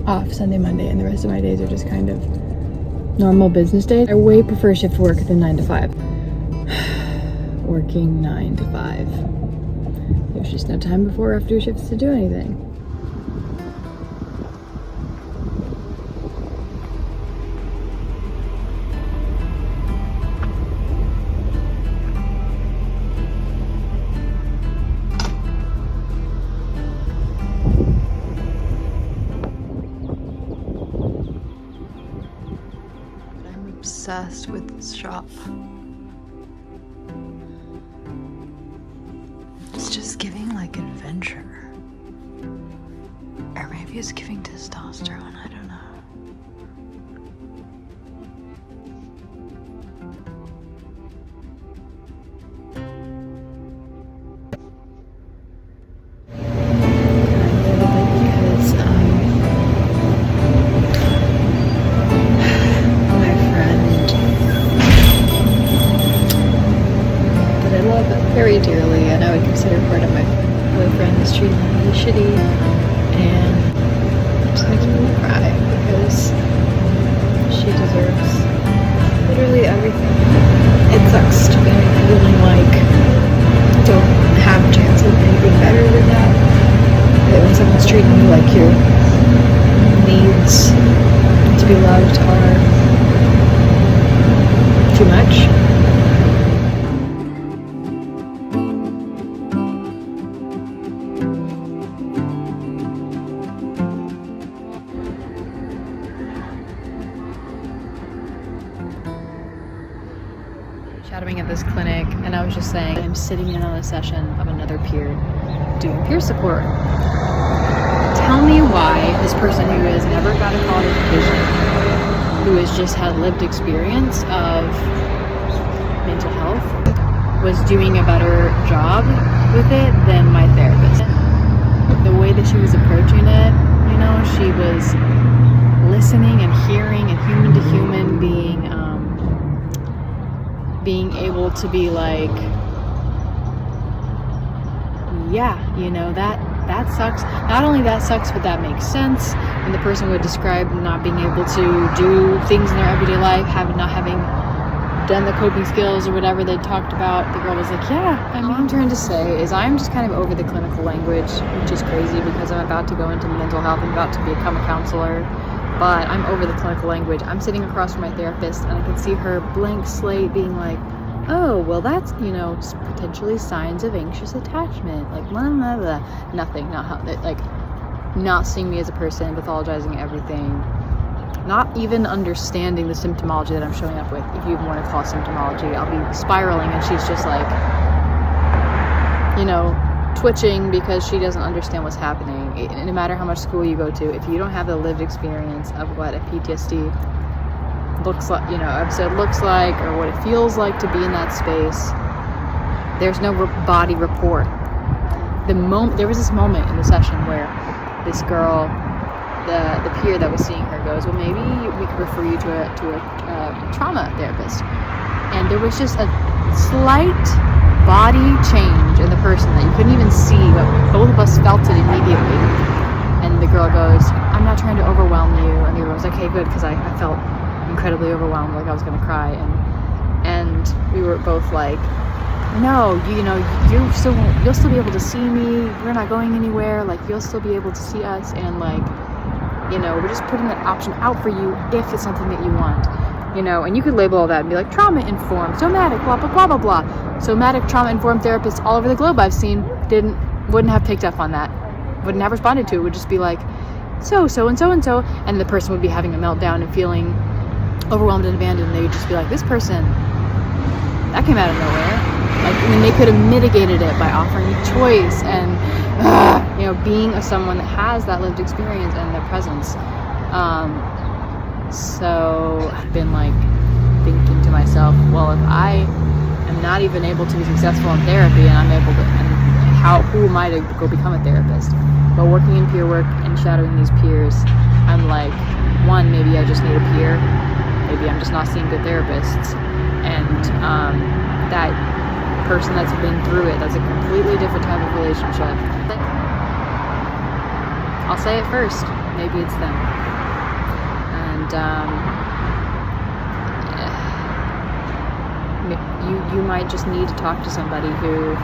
off Sunday, Monday, and the rest of my days are just kind of normal business days. I way prefer shift work than 9 to 5. Working 9 to 5. There's just no time before or after shifts to do anything. Obsessed with this shop. It's just giving like adventure. Or maybe it's giving testosterone, I don't know. Very dearly, and I would consider part of my boyfriend is treating me really shitty, and it just makes me cry because she deserves literally everything. It sucks to be feeling like you don't have a chance of anything better than that. That when someone's treating you like your needs to be loved are too much. Shadowing at this clinic, and I was just saying I'm sitting in on a session of another peer doing peer support. Tell me why this person who has never got a college education, who has just had lived experience of mental health, was doing a better job with it than my therapist. The way that she was approaching it, you know, she was listening and hearing and human to human being able to be like, yeah, you know, that sucks. Not only that sucks, but that makes sense. And the person would describe not being able to do things in their everyday life, not having done the coping skills or whatever they talked about. The girl was like, yeah. And what I'm trying to say is I'm just kind of over the clinical language, which is crazy because I'm about to go into mental health. I'm about to become a counselor. But I'm over the clinical language. I'm sitting across from my therapist, and I can see her blank slate being like, oh, well, that's, you know, potentially signs of anxious attachment. Like, blah, blah, blah. Nothing. Not seeing me as a person, pathologizing everything. Not even understanding the symptomology that I'm showing up with, if you even want to call it symptomology. I'll be spiraling, and she's just like, you know, twitching because she doesn't understand what's happening. No matter how much school you go to, if you don't have the lived experience of what a PTSD looks like, you know, episode looks like, or what it feels like to be in that space, there's no body rapport. There was this moment in the session where this girl, the peer that was seeing her, goes, well, maybe we could refer you to a trauma therapist. And there was just a slight body change in the person that you couldn't even see, but both of us felt it immediately. And the girl goes, I'm not trying to overwhelm you. And the girl was like, okay, good, because I felt incredibly overwhelmed, like I was gonna cry. And we were both like, no, you know, you'll still be able to see me. We're not going anywhere. Like, you'll still be able to see us, and like, you know, we're just putting that option out for you if it's something that you want. You know, and you could label all that and be like trauma-informed, somatic, blah, blah, blah, blah, blah. Somatic, trauma-informed therapists all over the globe I've seen wouldn't have picked up on that, wouldn't have responded to it, would just be like, so and so, and the person would be having a meltdown and feeling overwhelmed and abandoned, and they would just be like, this person, that came out of nowhere. Like, I mean, they could have mitigated it by offering choice and, you know, being someone that has that lived experience and their presence. So I've been like thinking to myself, well, if I am not even able to be successful in therapy, and I'm able to, and who am I to go become a therapist? But working in peer work and shadowing these peers, I'm like, one, maybe I just need a peer. Maybe I'm just not seeing good therapists. And that person that's been through it, that's a completely different type of relationship. I'll say it first. Maybe it's them. And you might just need to talk to somebody who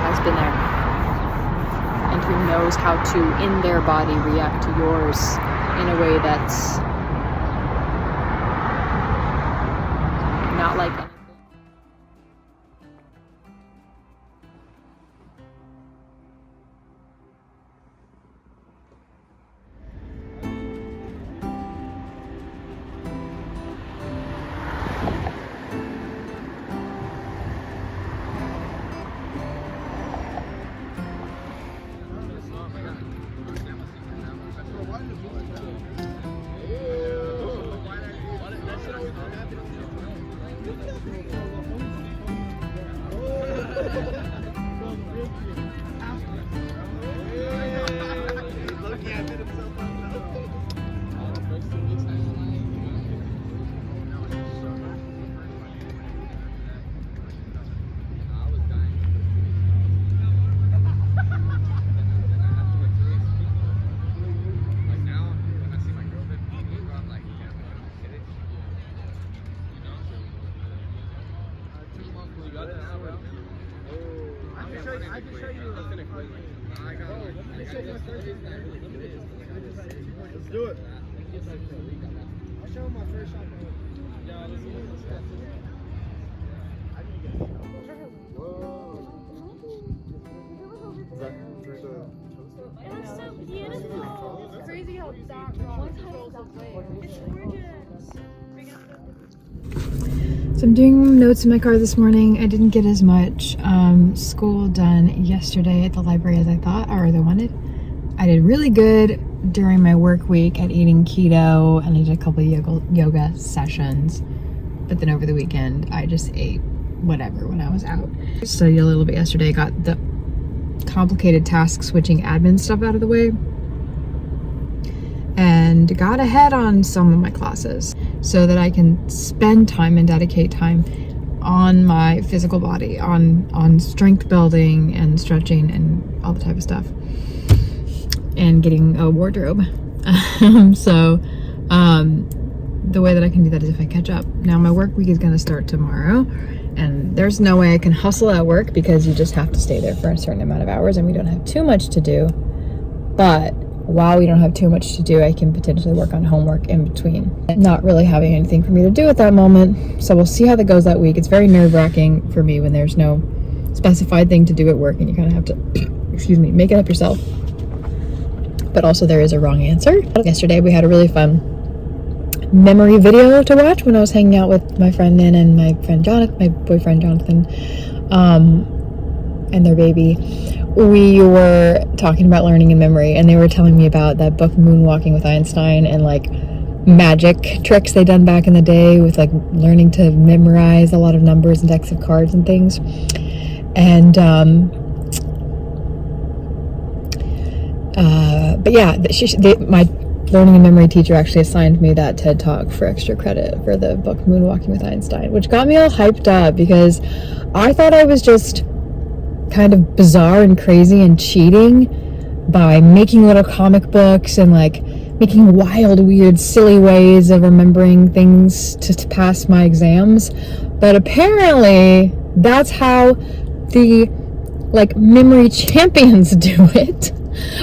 has been there and who knows how to, in their body, react to yours in a way that's not like anything. Let's do it. I'll show him my first shot. It looks so beautiful. It's crazy how that rock rolls away. It's gorgeous. So I'm doing notes in my car this morning. I didn't get as much school done yesterday at the library as I thought, or as I wanted. I did really good during my work week at eating keto, and I did a couple of yoga sessions. But then over the weekend, I just ate whatever when I was out. Studied a little bit yesterday, got the complicated task switching admin stuff out of the way, and got ahead on some of my classes so that I can spend time and dedicate time on my physical body, on strength building and stretching and all the type of stuff, and getting a wardrobe. The way that I can do that is if I catch up. Now my work week is going to start tomorrow, and there's no way I can hustle at work because you just have to stay there for a certain amount of hours and we don't have too much to do. But while we don't have too much to do, I can potentially work on homework in between, not really having anything for me to do at that moment. So we'll see how that goes that week. It's very nerve-wracking for me when there's no specified thing to do at work and you kind of have to make it up yourself. But also there is a wrong answer. Yesterday we had a really fun memory video to watch when I was hanging out with my friend Nina and my friend Jonathan, my boyfriend Jonathan, and their baby. We were talking about learning and memory, and they were telling me about that book Moonwalking with Einstein and like magic tricks they done back in the day with like learning to memorize a lot of numbers and decks of cards and things. And but yeah, my learning and memory teacher actually assigned me that TED Talk for extra credit for the book Moonwalking with Einstein, which got me all hyped up because I thought I was just kind of bizarre and crazy and cheating by making little comic books and like making wild, weird, silly ways of remembering things to pass my exams. But apparently that's how the like memory champions do it.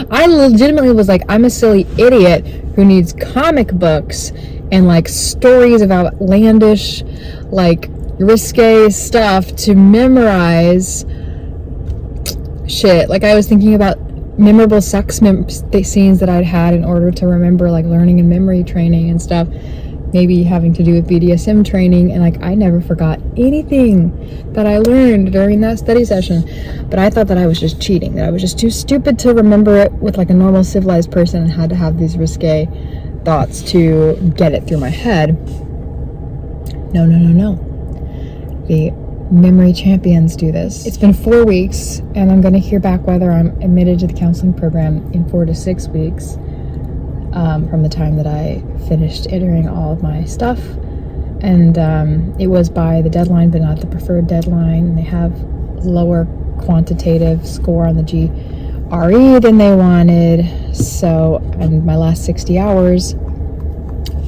I legitimately was like, I'm a silly idiot who needs comic books and like stories of outlandish, like risque stuff to memorize shit. Like I was thinking about memorable sex scenes that I'd had in order to remember like learning and memory training and stuff, maybe having to do with BDSM training, and like I never forgot anything that I learned during that study session. But I thought that I was just cheating, that I was just too stupid to remember it with like a normal civilized person and had to have these risque thoughts to get it through my head. No. The memory champions do this. It's been 4 weeks, and I'm going to hear back whether I'm admitted to the counseling program in 4 to 6 weeks from the time that I finished entering all of my stuff. And it was by the deadline, but not the preferred deadline. They have lower quantitative score on the RE than they wanted. So, and my last 60 hours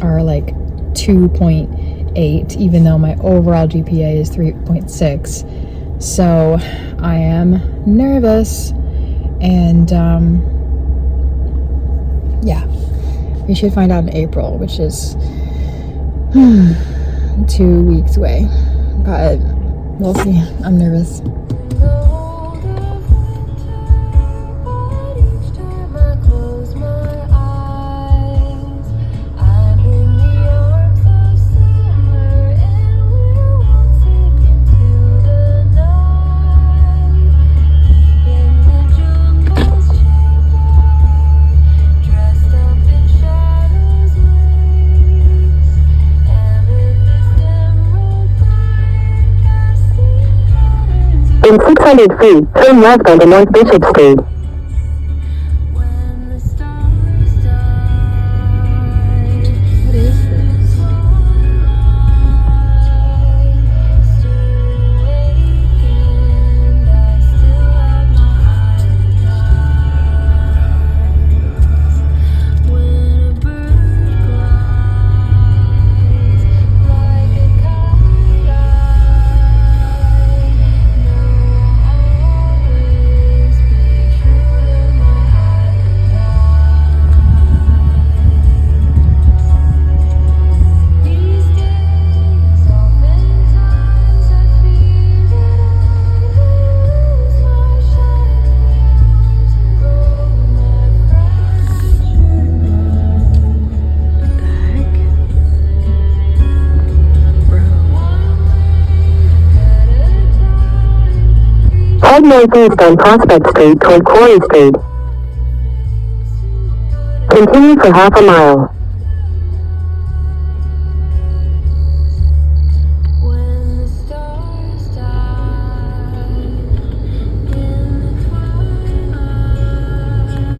are like 2.8, even though my overall GPA is 3.6. So I am nervous, and yeah, we should find out in April, which is 2 weeks away, but we'll see. I'm nervous. In 600 feet, turn left onto North Bishop Street. What is this? Head northeast on Prospect Street toward Quarry Street. Continue for half a mile.